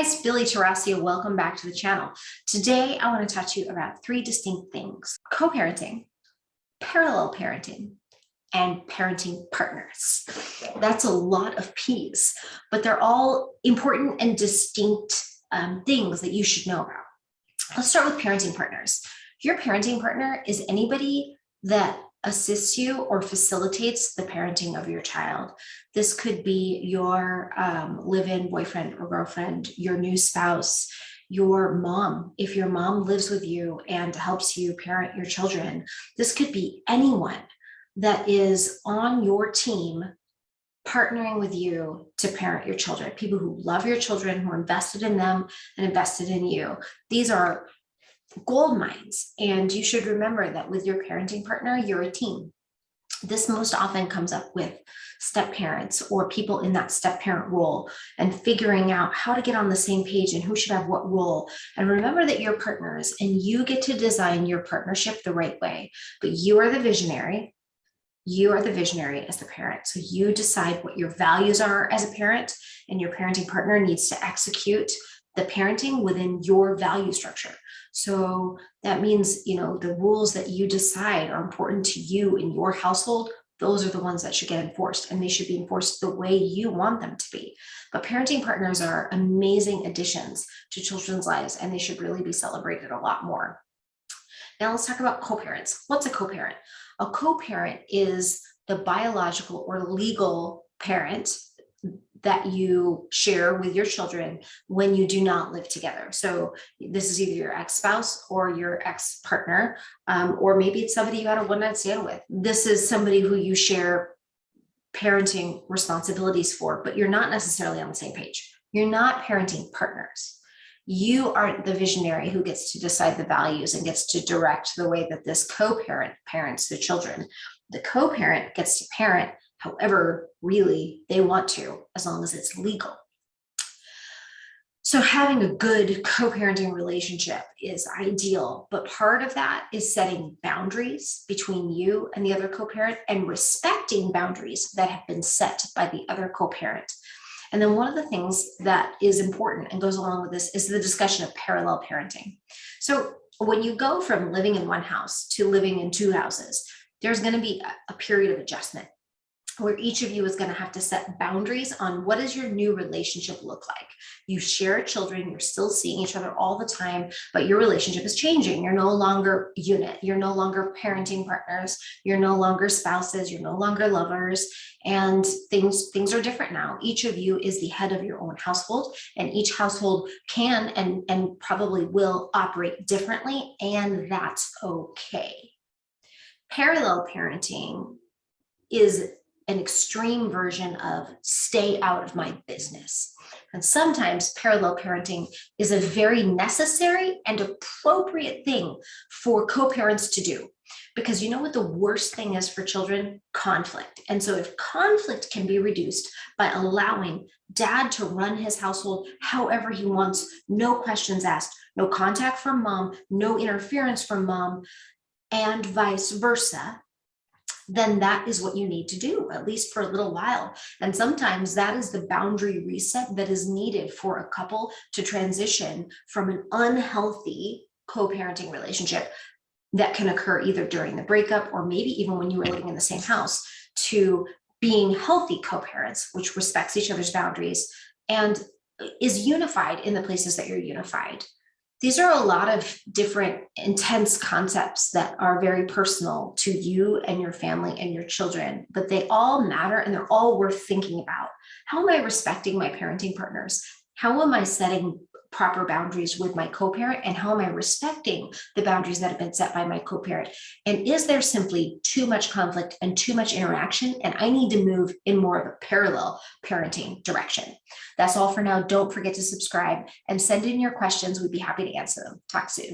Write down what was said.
guys, Billy Tarasio. Welcome back to the channel. Today, I want to talk to you about three distinct things: co-parenting, parallel parenting, and parenting partners. That's a lot of P's, but they're all important and distinct things that you should know about. Let's start with parenting partners. Your parenting partner is anybody that assists you or facilitates the parenting of your child. This could be your live-in boyfriend or girlfriend, your new spouse, your mom, if your mom lives with you and helps you parent your children. This could be anyone that is on your team partnering with you to parent your children, people who love your children, who are invested in them and invested in you. These are gold mines. And you should remember that with your parenting partner, you're a team. This most often comes up with step parents or people in that step parent role and figuring out how to get on the same page and who should have what role. And remember that you're partners and you get to design your partnership the right way, but you are the visionary. You are the visionary as the parent. So you decide what your values are as a parent, and your parenting partner needs to execute the parenting within your value structure. So that means, the rules that you decide are important to you in your household. Those are the ones that should get enforced, and they should be enforced the way you want them to be. But parenting partners are amazing additions to children's lives, and they should really be celebrated a lot more. Now let's talk about co-parents. What's a co-parent? A co-parent is the biological or legal parent that you share with your children when you do not live together. So this is either your ex-spouse or your ex-partner, or maybe it's somebody you had a one-night stand with. This is somebody who you share parenting responsibilities for, but you're not necessarily on the same page. You're not parenting partners. You are the visionary who gets to decide the values and gets to direct the way that this co-parent parents the children. The co-parent gets to parent however really they want to, as long as it's legal. So having a good co-parenting relationship is ideal, but part of that is setting boundaries between you and the other co-parent and respecting boundaries that have been set by the other co-parent. And then one of the things that is important and goes along with this is the discussion of parallel parenting. So when you go from living in one house to living in two houses, there's going to be a period of adjustment where each of you is going to have to set boundaries on what does your new relationship look like. You share children, you're still seeing each other all the time, but your relationship is changing. You're no longer a unit. You're no longer parenting partners. You're no longer spouses. You're no longer lovers. And things are different now. Each of you is the head of your own household, and each household can and probably will operate differently, and that's okay. Parallel parenting is an extreme version of stay out of my business. And sometimes parallel parenting is a very necessary and appropriate thing for co-parents to do. Because you know what the worst thing is for children? Conflict. And so if conflict can be reduced by allowing dad to run his household however he wants, no questions asked, no contact from mom, no interference from mom, and vice versa, then that is what you need to do, at least for a little while. And sometimes that is the boundary reset that is needed for a couple to transition from an unhealthy co-parenting relationship that can occur either during the breakup or maybe even when you were living in the same house, to being healthy co-parents, which respects each other's boundaries and is unified in the places that you're unified. These are a lot of different intense concepts that are very personal to you and your family and your children, but they all matter and they're all worth thinking about. How am I respecting my parenting partners? How am I setting proper boundaries with my co-parent, and how am I respecting the boundaries that have been set by my co-parent? And is there simply too much conflict and too much interaction, and I need to move in more of a parallel parenting direction? That's all for now. Don't forget to subscribe and send in your questions. We'd be happy to answer them. Talk soon.